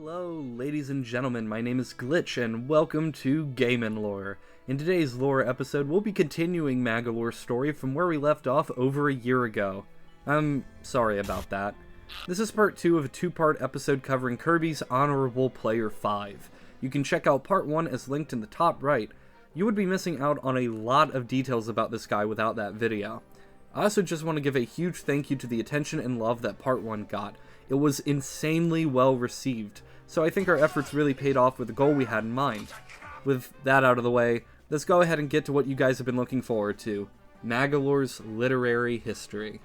Hello, ladies and gentlemen, my name is Glitch, and welcome to Game & Lore. In today's lore episode, we'll be continuing Magolor's story from where we left off over a year ago. I'm sorry about that. This is part 2 of a 2-part episode covering Kirby's Honorable Player 5. You can check out part 1 as linked in the top right. You would be missing out on a lot of details about this guy without that video. I also just want to give a huge thank you to the attention and love that part 1 got. It was insanely well received, so I think our efforts really paid off with the goal we had in mind. With that out of the way, let's go ahead and get to what you guys have been looking forward to, Magolor's literary history.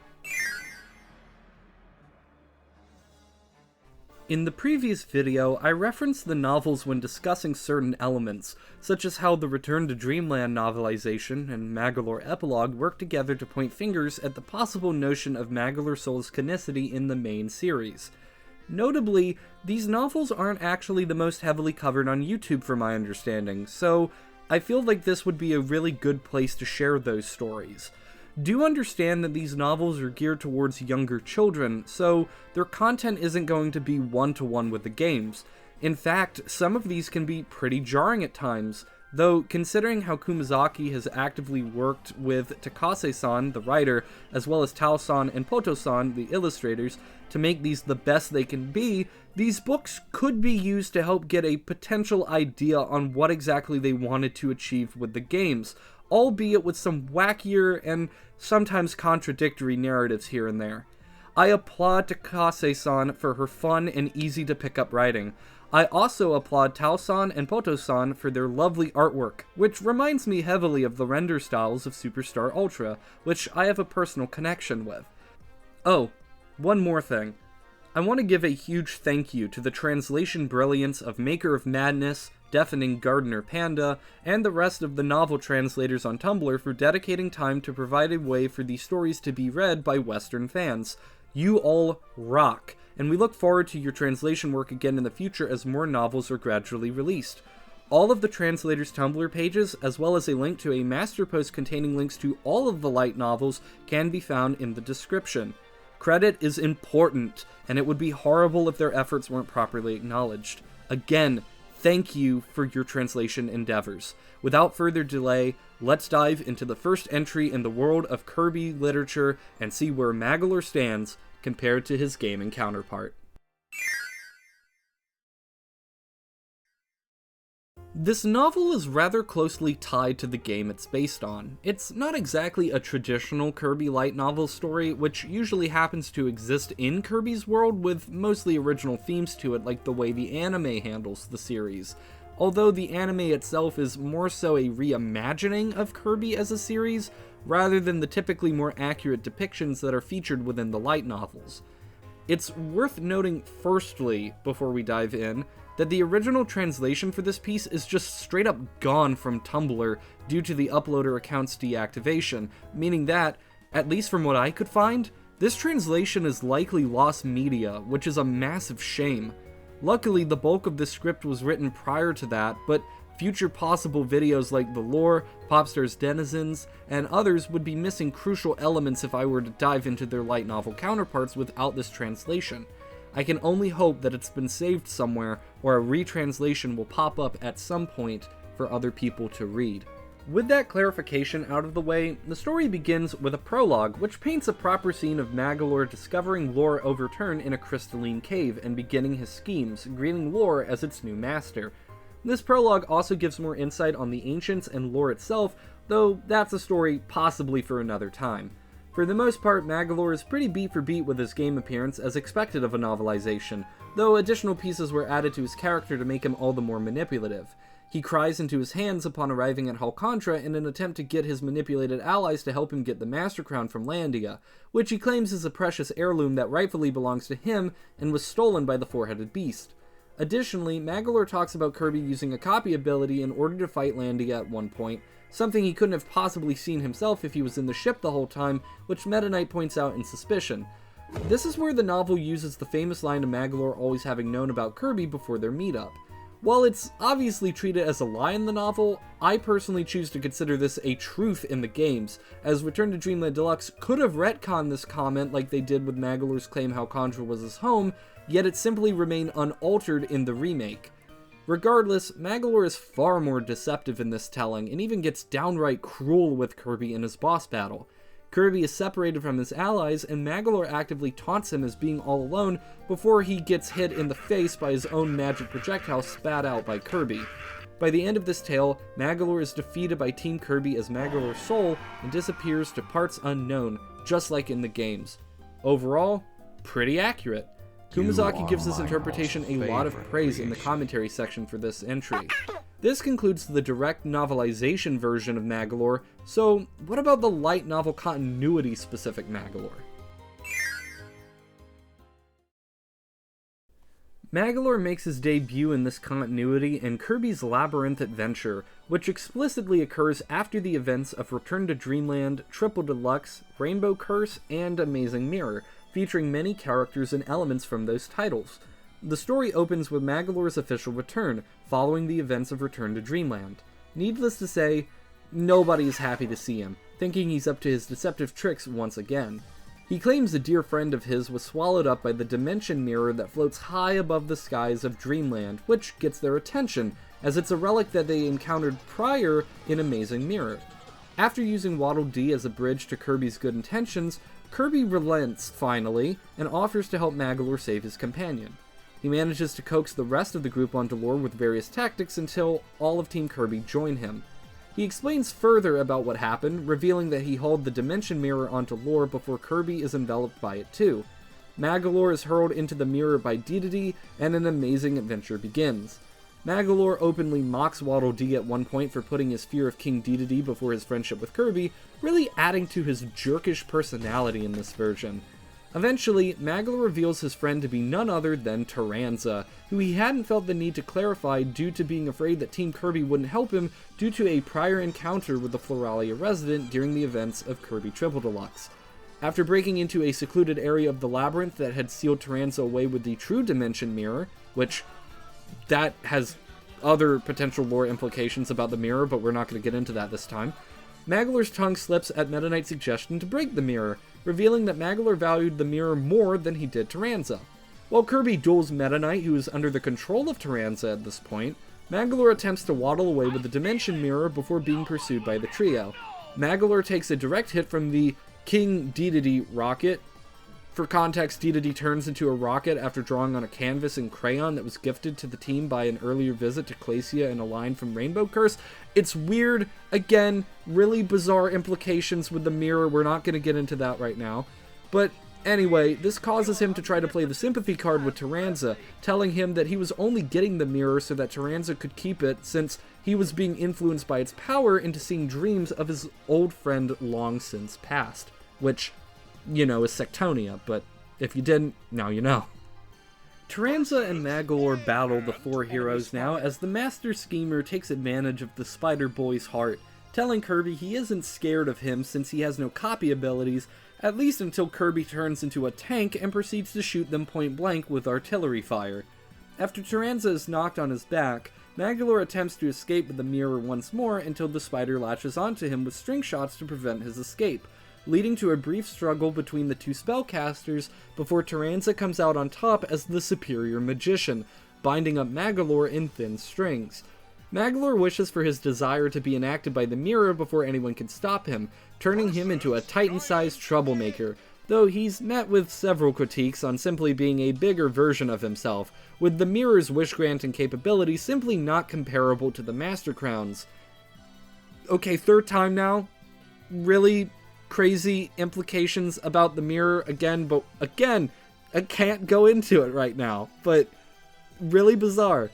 In the previous video, I referenced the novels when discussing certain elements, such as how the Return to Dreamland novelization and Magolor epilogue work together to point fingers at the possible notion of Magolor Soul's canonicity in the main series. Notably, these novels aren't actually the most heavily covered on YouTube from my understanding, so I feel like this would be a really good place to share those stories. Do understand that these novels are geared towards younger children, so their content isn't going to be one-to-one with the games. In fact, some of these can be pretty jarring at times, though considering how Kumazaki has actively worked with Takase-san, the writer, as well as Tao-san and Poto-san, the illustrators, to make these the best they can be, these books could be used to help get a potential idea on what exactly they wanted to achieve with the games, albeit with some wackier and sometimes contradictory narratives here and there. I applaud Takase-san for her fun and easy to pick up writing. I also applaud Tao-san and Poto-san for their lovely artwork, which reminds me heavily of the render styles of Superstar Ultra, which I have a personal connection with. Oh, one more thing. I want to give a huge thank you to the translation brilliance of Maker of Madness, Deafening Gardener Panda, and the rest of the novel translators on Tumblr for dedicating time to provide a way for these stories to be read by Western fans. You all rock, and we look forward to your translation work again in the future as more novels are gradually released. All of the translators' Tumblr pages, as well as a link to a masterpost containing links to all of the light novels, can be found in the description. Credit is important, and it would be horrible if their efforts weren't properly acknowledged. Again, thank you for your translation endeavors. Without further delay, let's dive into the first entry in the world of Kirby literature and see where Magolor stands compared to his gaming counterpart. This novel is rather closely tied to the game it's based on. It's not exactly a traditional Kirby light novel story, which usually happens to exist in Kirby's world with mostly original themes to it, like the way the anime handles the series. Although the anime itself is more so a reimagining of Kirby as a series, rather than the typically more accurate depictions that are featured within the light novels. It's worth noting firstly, before we dive in, that the original translation for this piece is just straight up gone from Tumblr due to the uploader account's deactivation, meaning that, at least from what I could find, this translation is likely lost media, which is a massive shame. Luckily, the bulk of this script was written prior to that, but future possible videos like The Lore, Popstar's Denizens, and others would be missing crucial elements if I were to dive into their light novel counterparts without this translation. I can only hope that it's been saved somewhere, or a retranslation will pop up at some point for other people to read. With that clarification out of the way, the story begins with a prologue, which paints a proper scene of Magolor discovering Lore overturned in a crystalline cave and beginning his schemes, greeting Lore as its new master. This prologue also gives more insight on the Ancients and Lore itself, though that's a story possibly for another time. For the most part, Magolor is pretty beat for beat with his game appearance as expected of a novelization, though additional pieces were added to his character to make him all the more manipulative. He cries into his hands upon arriving at Halcontra in an attempt to get his manipulated allies to help him get the Master Crown from Landia, which he claims is a precious heirloom that rightfully belongs to him and was stolen by the four-headed beast. Additionally, Magolor talks about Kirby using a copy ability in order to fight Landia at one point, something he couldn't have possibly seen himself if he was in the ship the whole time, which Meta Knight points out in Suspicion. This is where the novel uses the famous line of Magolor always having known about Kirby before their meetup. While it's obviously treated as a lie in the novel, I personally choose to consider this a truth in the games, as Return to Dreamland Deluxe could have retconned this comment like they did with Magolor's claim how Contra was his home, yet it simply remained unaltered in the remake. Regardless, Magolor is far more deceptive in this telling, and even gets downright cruel with Kirby in his boss battle. Kirby is separated from his allies, and Magolor actively taunts him as being all alone before he gets hit in the face by his own magic projectile spat out by Kirby. By the end of this tale, Magolor is defeated by Team Kirby as Magolor's soul and disappears to parts unknown, just like in the games. Overall, pretty accurate. Kumazaki gives this interpretation a lot of praise in the commentary section for this entry. This concludes the direct novelization version of Magolor, so what about the light novel continuity specific Magolor? Magolor makes his debut in this continuity in Kirby's Labyrinth adventure, which explicitly occurs after the events of Return to Dreamland, Triple Deluxe, Rainbow Curse, and Amazing Mirror, featuring many characters and elements from those titles. The story opens with Magolor's official return, following the events of Return to Dreamland. Needless to say, nobody is happy to see him, thinking he's up to his deceptive tricks once again. He claims a dear friend of his was swallowed up by the dimension mirror that floats high above the skies of Dreamland, which gets their attention, as it's a relic that they encountered prior in Amazing Mirror. After using Waddle Dee as a bridge to Kirby's good intentions, Kirby relents, finally, and offers to help Magolor save his companion. He manages to coax the rest of the group onto Lore with various tactics until all of Team Kirby join him. He explains further about what happened, revealing that he hauled the Dimension Mirror onto Lore before Kirby is enveloped by it too. Magolor is hurled into the mirror by Dedede, and an amazing adventure begins. Magolor openly mocks Waddle Dee at one point for putting his fear of King Dedede before his friendship with Kirby, really adding to his jerkish personality in this version. Eventually, Magolor reveals his friend to be none other than Taranza, who he hadn't felt the need to clarify due to being afraid that Team Kirby wouldn't help him due to a prior encounter with the Floralia resident during the events of Kirby Triple Deluxe. After breaking into a secluded area of the Labyrinth that had sealed Taranza away with the True Dimension Mirror, which that has other potential lore implications about the mirror, but we're not going to get into that this time, Magolor's tongue slips at Meta Knight's suggestion to break the mirror, revealing that Magolor valued the mirror more than he did Taranza. While Kirby duels Meta Knight, who is under the control of Taranza at this point, Magolor attempts to waddle away with the Dimension Mirror before being pursued by the trio. Magolor takes a direct hit from the King Dedede rocket. For context, Dedede turns into a rocket after drawing on a canvas and crayon that was gifted to the team by an earlier visit to Glacia and a line from Rainbow Curse. It's weird, again, really bizarre implications with the mirror. We're not going to get into that right now. But anyway, this causes him to try to play the sympathy card with Taranza, telling him that he was only getting the mirror so that Taranza could keep it since he was being influenced by its power into seeing dreams of his old friend long since passed, which, you know, is Sectonia, but if you didn't, now you know. Taranza and Magolor battle the four heroes now as the Master Schemer takes advantage of the Spider Boy's heart, telling Kirby he isn't scared of him since he has no copy abilities, at least until Kirby turns into a tank and proceeds to shoot them point blank with artillery fire. After Taranza is knocked on his back, Magolor attempts to escape with the mirror once more until the spider latches onto him with string shots to prevent his escape, leading to a brief struggle between the two spellcasters before Taranza comes out on top as the superior magician, binding up Magolor in thin strings. Magolor wishes for his desire to be enacted by the mirror before anyone can stop him, turning him into a Titan-sized troublemaker, though he's met with several critiques on simply being a bigger version of himself, with the mirror's wish-granting capability simply not comparable to the Master Crown's. Okay, third time now? Really crazy implications about the mirror again, but again, I can't go into it right now, but really bizarre.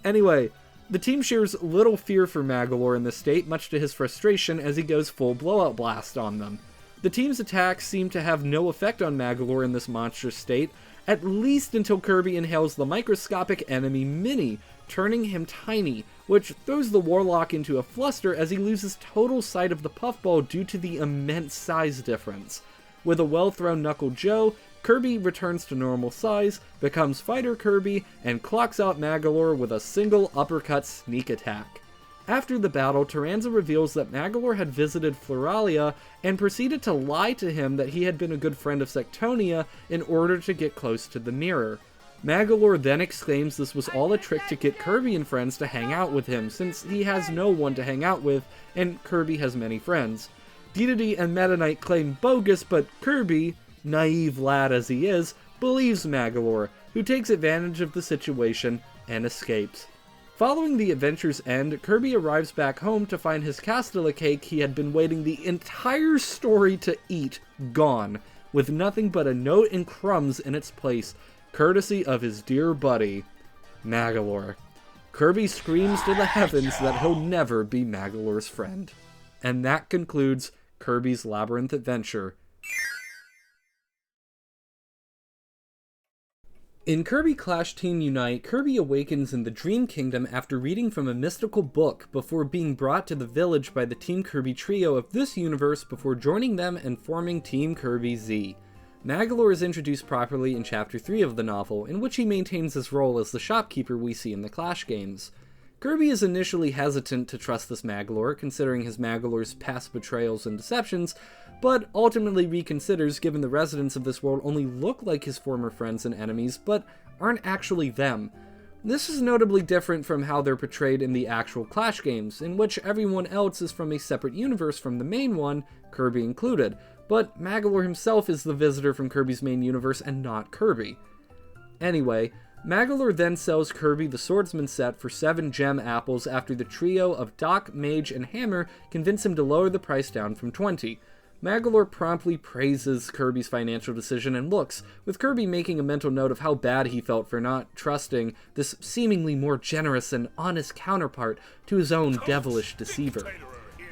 Anyway, the team shares little fear for Magolor in this state, much to his frustration as he goes full blowout blast on them. The team's attacks seem to have no effect on Magolor in this monstrous state, at least until Kirby inhales the microscopic enemy Mini, turning him tiny, which throws the Warlock into a fluster as he loses total sight of the puffball due to the immense size difference. With a well-thrown Knuckle Joe, Kirby returns to normal size, becomes Fighter Kirby, and clocks out Magolor with a single uppercut sneak attack. After the battle, Taranza reveals that Magolor had visited Floralia and proceeded to lie to him that he had been a good friend of Sectonia in order to get close to the mirror. Magolor then exclaims this was all a trick to get Kirby and friends to hang out with him, since he has no one to hang out with, and Kirby has many friends. Dedede and Meta Knight claim bogus, but Kirby, naive lad as he is, believes Magolor, who takes advantage of the situation and escapes. Following the adventure's end, Kirby arrives back home to find his Castella cake he had been waiting the entire story to eat gone, with nothing but a note and crumbs in its place, courtesy of his dear buddy, Magolor. Kirby screams to the heavens that he'll never be Magolor's friend. And that concludes Kirby's Labyrinth adventure. In Kirby Clash Team Unite, Kirby awakens in the Dream Kingdom after reading from a mystical book before being brought to the village by the Team Kirby trio of this universe before joining them and forming Team Kirby Z. Magolor is introduced properly in Chapter 3 of the novel, in which he maintains his role as the shopkeeper we see in the Clash games. Kirby is initially hesitant to trust this Magolor, considering his Magolor's past betrayals and deceptions, but ultimately reconsiders given the residents of this world only look like his former friends and enemies, but aren't actually them. This is notably different from how they're portrayed in the actual Clash games, in which everyone else is from a separate universe from the main one, Kirby included, but Magolor himself is the visitor from Kirby's main universe and not Kirby. Anyway, Magolor then sells Kirby the Swordsman set for 7 gem apples after the trio of Doc, Mage, and Hammer convince him to lower the price down from 20. Magolor promptly praises Kirby's financial decision and looks, with Kirby making a mental note of how bad he felt for not trusting this seemingly more generous and honest counterpart to his own devilish deceiver.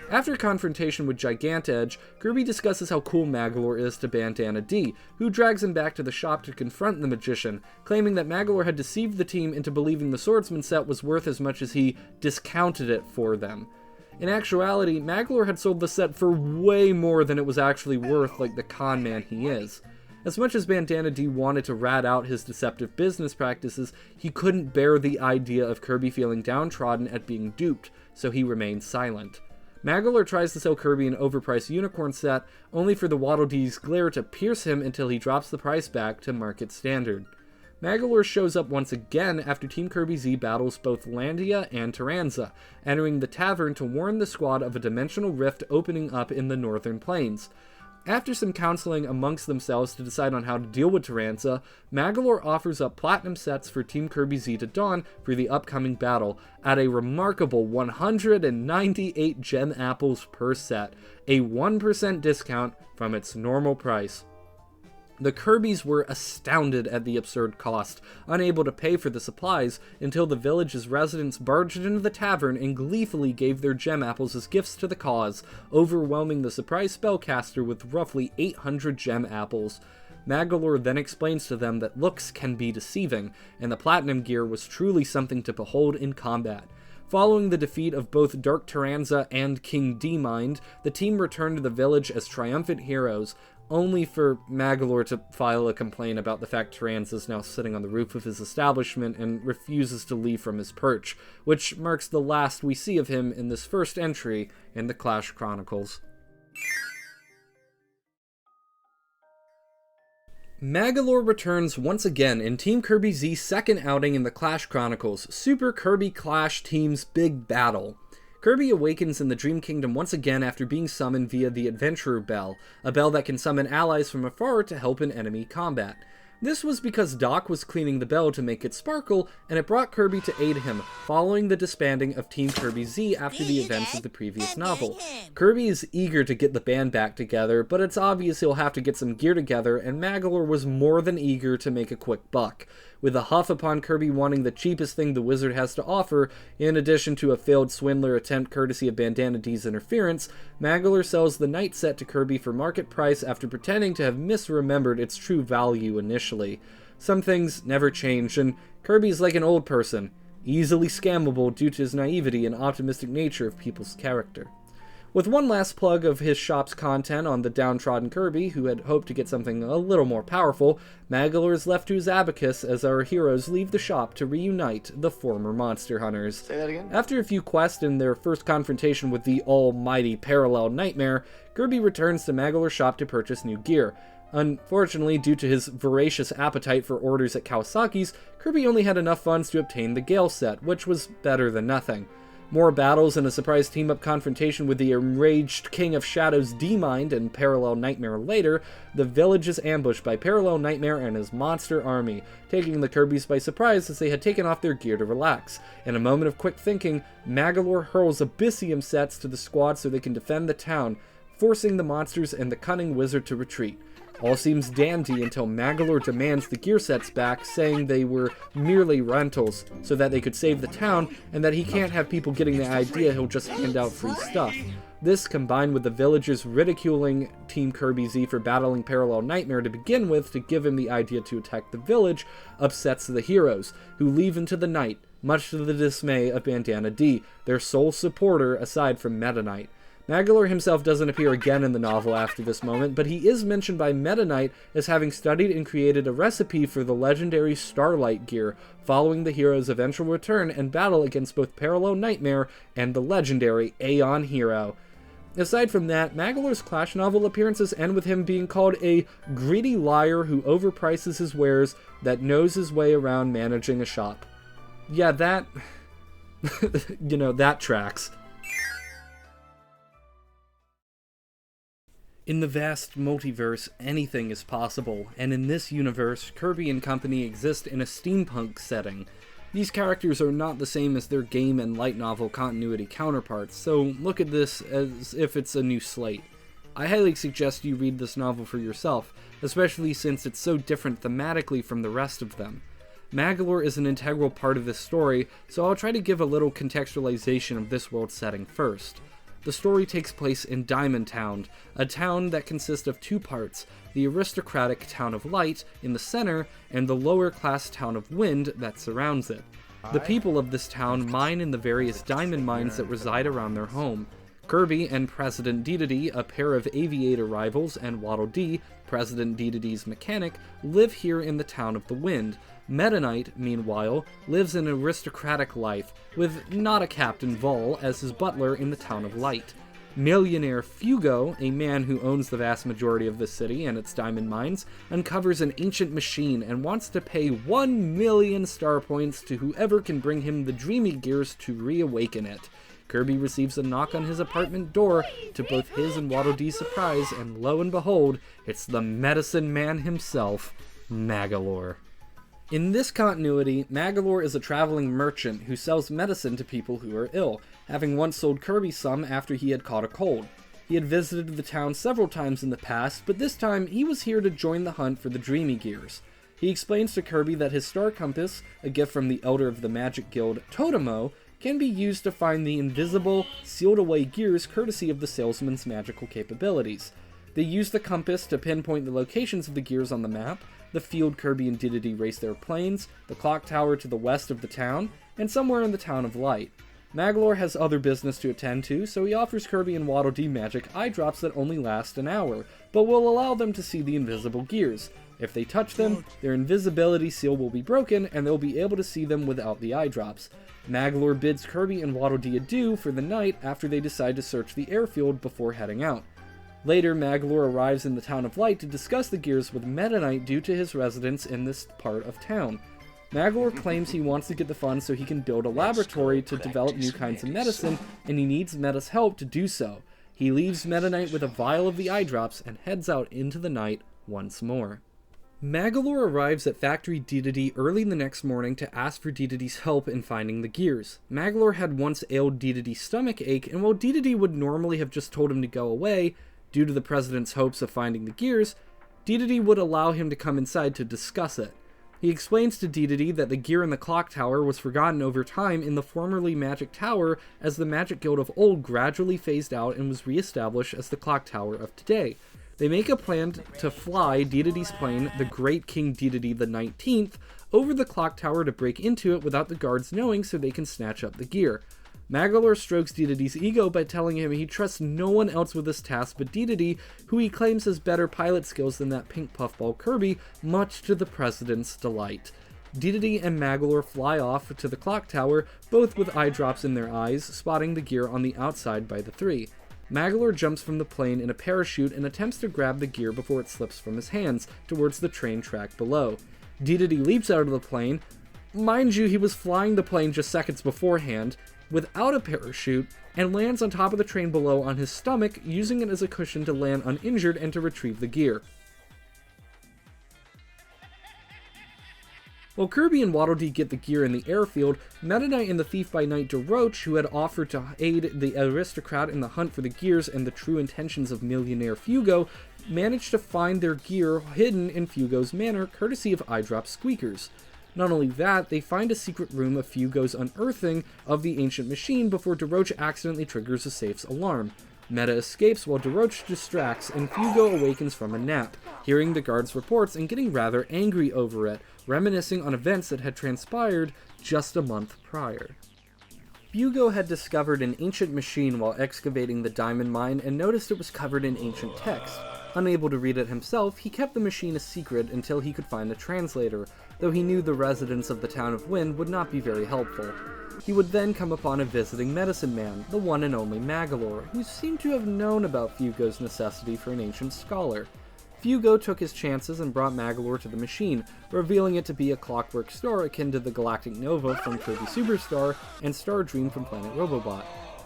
After confrontation with Gigantedge, Kirby discusses how cool Magolor is to Bandana D, who drags him back to the shop to confront the magician, claiming that Magolor had deceived the team into believing the Swordsman set was worth as much as he discounted it for them. In actuality, Magolor had sold the set for way more than it was actually worth, like the con man he is. As much as Bandana D wanted to rat out his deceptive business practices, he couldn't bear the idea of Kirby feeling downtrodden at being duped, so he remained silent. Magolor tries to sell Kirby an overpriced unicorn set, only for the Waddle Dee's glare to pierce him until he drops the price back to market standard. Magolor shows up once again after Team Kirby Z battles both Landia and Taranza, entering the tavern to warn the squad of a dimensional rift opening up in the northern plains. After some counseling amongst themselves to decide on how to deal with Taranza, Magolor offers up platinum sets for Team Kirby Z to don for the upcoming battle, at a remarkable 198 gem apples per set, a 1% discount from its normal price. The Kirbys were astounded at the absurd cost, unable to pay for the supplies, until the village's residents barged into the tavern and gleefully gave their gem apples as gifts to the cause, overwhelming the surprise spellcaster with roughly 800 gem apples. Magolor then explains to them that looks can be deceiving, and the platinum gear was truly something to behold in combat. Following the defeat of both Dark Taranza and King D-Mind, the team returned to the village as triumphant heroes, only for Magolor to file a complaint about the fact Taranza is now sitting on the roof of his establishment and refuses to leave from his perch, which marks the last we see of him in this first entry in the Clash Chronicles. Magolor returns once again in Team Kirby Z's second outing in the Clash Chronicles, Super Kirby Clash Team's Big Battle. Kirby awakens in the Dream Kingdom once again after being summoned via the Adventurer Bell, a bell that can summon allies from afar to help in enemy combat. This was because Doc was cleaning the bell to make it sparkle, and it brought Kirby to aid him, following the disbanding of Team Kirby Z after the events of the previous novel. Kirby is eager to get the band back together, but it's obvious he'll have to get some gear together, and Magolor was more than eager to make a quick buck. With a huff upon Kirby wanting the cheapest thing the wizard has to offer, in addition to a failed swindler attempt courtesy of Bandana D's interference, Magolor sells the Knight set to Kirby for market price after pretending to have misremembered its true value initially. Some things never change, and Kirby's like an old person, easily scammable due to his naivety and optimistic nature of people's character. With one last plug of his shop's content on the downtrodden Kirby, who had hoped to get something a little more powerful, Magolor is left to his abacus as our heroes leave the shop to reunite the former monster hunters. Say that again? After a few quests and their first confrontation with the almighty Parallel Nightmare, Kirby returns to Magolor's shop to purchase new gear. Unfortunately, due to his voracious appetite for orders at Kawasaki's, Kirby only had enough funds to obtain the Gale set, which was better than nothing. More battles and a surprise team-up confrontation with the enraged King of Shadows D-Mind and Parallel Nightmare later, the village is ambushed by Parallel Nightmare and his monster army, taking the Kirbys by surprise as they had taken off their gear to relax. In a moment of quick thinking, Magolor hurls Abyssium sets to the squad so they can defend the town, forcing the monsters and the cunning wizard to retreat. All seems dandy until Magolor demands the gear sets back, saying they were merely rentals, so that they could save the town, and that he can't have people getting the idea he'll just hand out free stuff. This, combined with the villagers ridiculing Team Kirby Z for battling Parallel Nightmare to begin with to give him the idea to attack the village, upsets the heroes, who leave into the night, much to the dismay of Bandana D, their sole supporter aside from Meta Knight. Magolor himself doesn't appear again in the novel after this moment, but he is mentioned by Meta Knight as having studied and created a recipe for the legendary Starlight gear, following the hero's eventual return and battle against both Parallel Nightmare and the legendary Aeon Hero. Aside from that, Magolor's Clash novel appearances end with him being called a greedy liar who overprices his wares that knows his way around managing a shop. Yeah, that... that tracks. In the vast multiverse, anything is possible, and in this universe, Kirby and company exist in a steampunk setting. These characters are not the same as their game and light novel continuity counterparts, so look at this as if it's a new slate. I highly suggest you read this novel for yourself, especially since it's so different thematically from the rest of them. Magolor is an integral part of this story, so I'll try to give a little contextualization of this world setting first. The story takes place in Diamond Town, a town that consists of two parts, the aristocratic Town of Light in the center, and the lower-class Town of Wind that surrounds it. The people of this town mine in the various diamond mines that reside around their home. Kirby and President Dedede, a pair of aviator rivals, and Waddle Dee, President Dedede's mechanic, live here in the Town of the Wind. Meta Knight, meanwhile, lives an aristocratic life, with not a Captain Vol as his butler in the Town of Light. Millionaire Fugo, a man who owns the vast majority of the city and its diamond mines, uncovers an ancient machine and wants to pay 1 million star points to whoever can bring him the Dreamy Gears to reawaken it. Kirby receives a knock on his apartment door, to both his and Waddle Dee's surprise, and lo and behold, it's the medicine man himself, Magolor. In this continuity, Magolor is a traveling merchant who sells medicine to people who are ill, having once sold Kirby some after he had caught a cold. He had visited the town several times in the past, but this time he was here to join the hunt for the Dreamy Gears. He explains to Kirby that his star compass, a gift from the elder of the magic guild, Totemo, can be used to find the invisible, sealed-away gears courtesy of the salesman's magical capabilities. They use the compass to pinpoint the locations of the gears on the map, the field Kirby and Dedede race their planes, the clock tower to the west of the town, and somewhere in the Town of Light. Magolor has other business to attend to, so he offers Kirby and Waddle Dee magic eye drops that only last an hour, but will allow them to see the invisible gears. If they touch them, their invisibility seal will be broken, and they'll be able to see them without the eye drops. Magolor bids Kirby and Waddle Dee adieu for the night after they decide to search the airfield before heading out. Later, Magolor arrives in the Town of Light to discuss the gears with Meta Knight due to his residence in this part of town. Magolor claims he wants to get the funds so he can build a laboratory to develop new kinds of medicine, and he needs Meta's help to do so. He leaves Meta Knight with a vial of the eye drops and heads out into the night once more. Magolor arrives at Factory Dedede early the next morning to ask for Dedede's help in finding the gears. Magolor had once ailed Dedede's stomach ache, and while Dedede would normally have just told him to go away, due to the president's hopes of finding the gears, Dedede would allow him to come inside to discuss it. He explains to Dedede that the gear in the clock tower was forgotten over time in the formerly Magic Tower as the Magic Guild of old gradually phased out and was re-established as the clock tower of today. They make a plan to fly Dedede's plane, the Great King Dedede the 19th, over the clock tower to break into it without the guards knowing so they can snatch up the gear. Magolor strokes Dedede's ego by telling him he trusts no one else with this task but Dedede, who he claims has better pilot skills than that pink puffball Kirby, much to the president's delight. Dedede and Magolor fly off to the clock tower, both with eye drops in their eyes, spotting the gear on the outside by the three. Magolor jumps from the plane in a parachute and attempts to grab the gear before it slips from his hands towards the train track below. Dedede leaps out of the plane. Mind you, he was flying the plane just seconds beforehand, without a parachute, and lands on top of the train below on his stomach, using it as a cushion to land uninjured and to retrieve the gear. While Kirby and Waddle Dee get the gear in the airfield, Meta Knight and the thief by night DeRoach, who had offered to aid the aristocrat in the hunt for the gears and the true intentions of millionaire Fugo, manage to find their gear hidden in Fugo's manor, courtesy of eyedrop squeakers. Not only that, they find a secret room of Fugo's unearthing of the ancient machine before DeRoach accidentally triggers the safe's alarm. Meta escapes while DeRoach distracts, and Fugo awakens from a nap, hearing the guards' reports and getting rather angry over it, reminiscing on events that had transpired just a month prior. Fugo had discovered an ancient machine while excavating the diamond mine and noticed it was covered in ancient text. Unable to read it himself, he kept the machine a secret until he could find a translator, though he knew the residents of the town of Wind would not be very helpful. He would then come upon a visiting medicine man, the one and only Magolor, who seemed to have known about Fugo's necessity for an ancient scholar. Fugo took his chances and brought Magolor to the machine, revealing it to be a clockwork star akin to the Galactic Nova from Kirby Superstar and Star Dream from Planet Robobot.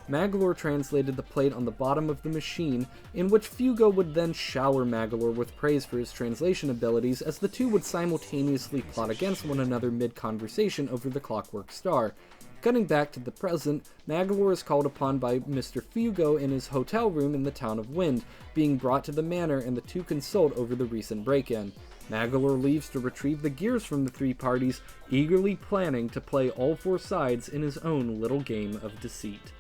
Magolor translated the plate on the bottom of the machine, in which Fugo would then shower Magolor with praise for his translation abilities, as the two would simultaneously plot against one another mid-conversation over the clockwork star. Cutting back to the present, Magolor is called upon by Mr. Fugo in his hotel room in the town of Wind, being brought to the manor, and the two consult over the recent break-in. Magolor leaves to retrieve the gears from the three parties, eagerly planning to play all four sides in his own little game of deceit.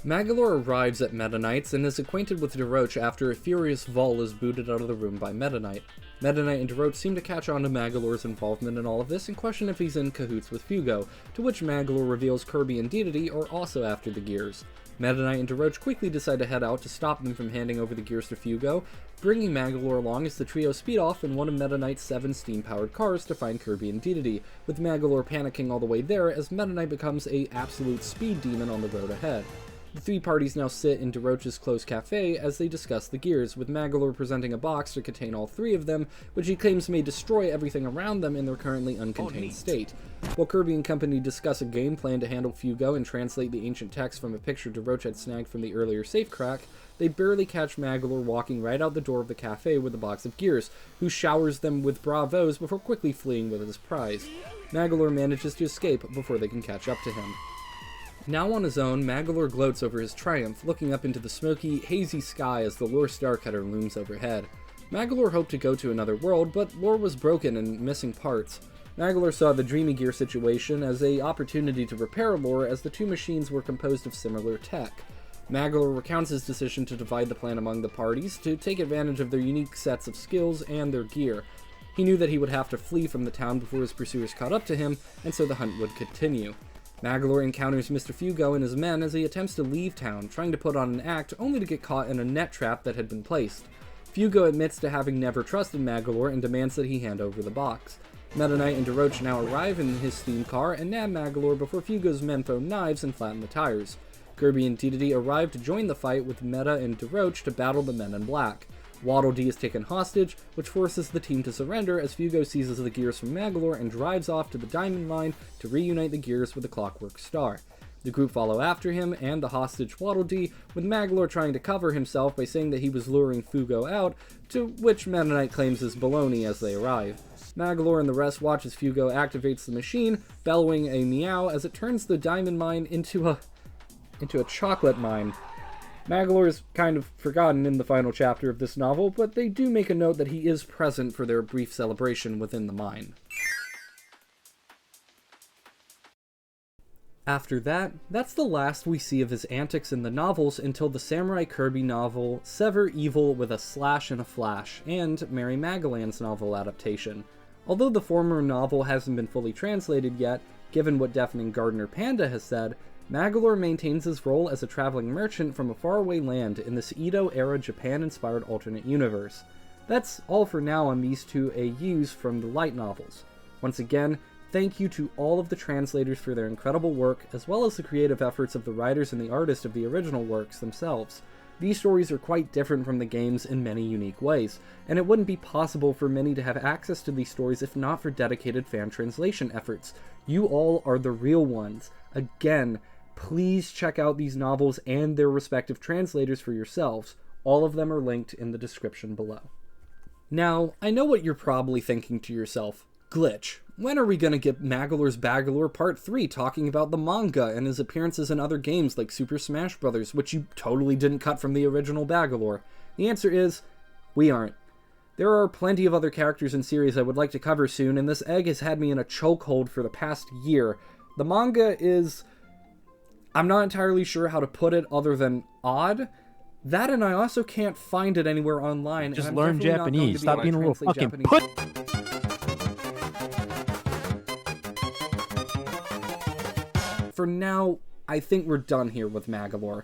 Magolor arrives at Meta Knight's and is acquainted with DeRoach after a furious Vol is booted out of the room by Meta Knight. Meta Knight and DeRoach seem to catch on to Magolor's involvement in all of this and question if he's in cahoots with Fugo, to which Magolor reveals Kirby and Dedede are also after the gears. Meta Knight and DeRoach quickly decide to head out to stop them from handing over the gears to Fugo, bringing Magolor along as the trio speed off in one of Meta Knight's 7 steam-powered cars to find Kirby and Dedede, with Magolor panicking all the way there as Meta Knight becomes a absolute speed demon on the road ahead. The three parties now sit in DeRoach's closed cafe as they discuss the gears, with Magolor presenting a box to contain all three of them, which he claims may destroy everything around them in their currently uncontained state. While Kirby and company discuss a game plan to handle Fugo and translate the ancient text from a picture DeRoach had snagged from the earlier safe crack, they barely catch Magolor walking right out the door of the cafe with a box of gears, who showers them with bravos before quickly fleeing with his prize. Magolor manages to escape before they can catch up to him. Now on his own, Magolor gloats over his triumph, looking up into the smoky, hazy sky as the Lore Starcutter looms overhead. Magolor hoped to go to another world, but Lore was broken and missing parts. Magolor saw the Dreamy Gear situation as an opportunity to repair Lore, as the two machines were composed of similar tech. Magolor recounts his decision to divide the plan among the parties to take advantage of their unique sets of skills and their gear. He knew that he would have to flee from the town before his pursuers caught up to him, and so the hunt would continue. Magolor encounters Mr. Fugo and his men as he attempts to leave town, trying to put on an act only to get caught in a net trap that had been placed. Fugo admits to having never trusted Magolor and demands that he hand over the box. Meta Knight and DeRoach now arrive in his steam car and nab Magolor before Fugo's men throw knives and flatten the tires. Kirby and Dedede arrive to join the fight with Meta and DeRoach to battle the men in black. Waddle Dee is taken hostage, which forces the team to surrender as Fugo seizes the gears from Magolor and drives off to the diamond mine to reunite the gears with the clockwork star. The group follow after him and the hostage Waddle Dee, with Magolor trying to cover himself by saying that he was luring Fugo out, to which Meta Knight claims is baloney as they arrive. Magolor and the rest watch as Fugo activates the machine, bellowing a meow as it turns the diamond mine into a chocolate mine. Magolor is kind of forgotten in the final chapter of this novel, but they do make a note that he is present for their brief celebration within the mine. After that, that's the last we see of his antics in the novels until the Samurai Kirby novel Sever Evil with a Slash and a Flash, and Mary Magelan's novel adaptation. Although the former novel hasn't been fully translated yet, given what Deafening Gardener Panda has said, Magolor maintains his role as a traveling merchant from a faraway land in this Edo-era Japan-inspired alternate universe. That's all for now on these two AUs from the light novels. Once again, thank you to all of the translators for their incredible work, as well as the creative efforts of the writers and the artists of the original works themselves. These stories are quite different from the games in many unique ways, and it wouldn't be possible for many to have access to these stories if not for dedicated fan translation efforts. You all are the real ones. Again, please check out these novels and their respective translators for yourselves. All of them are linked in the description below. Now, I know what you're probably thinking to yourself. Glitch, when are we gonna get Magolor's Magolor Part 3 talking about the manga and his appearances in other games like Super Smash Bros., which you totally didn't cut from the original Magolor? The answer is, we aren't. There are plenty of other characters and series I would like to cover soon, and this egg has had me in a chokehold for the past year. The manga is... I'm not entirely sure how to put it other than odd. That, and I also can't find it anywhere online. Just learn Japanese. Stop being a little fucking put. For now, I think we're done here with Magolor.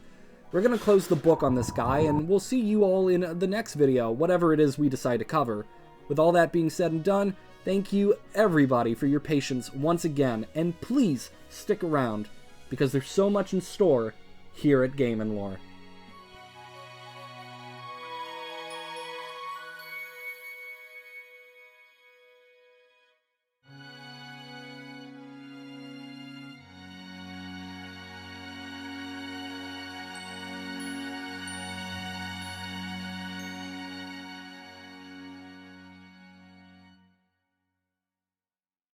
We're gonna close the book on this guy, and we'll see you all in the next video, whatever it is we decide to cover. With all that being said and done, thank you everybody for your patience once again, and please stick around, because there's so much in store here at Game & Lore.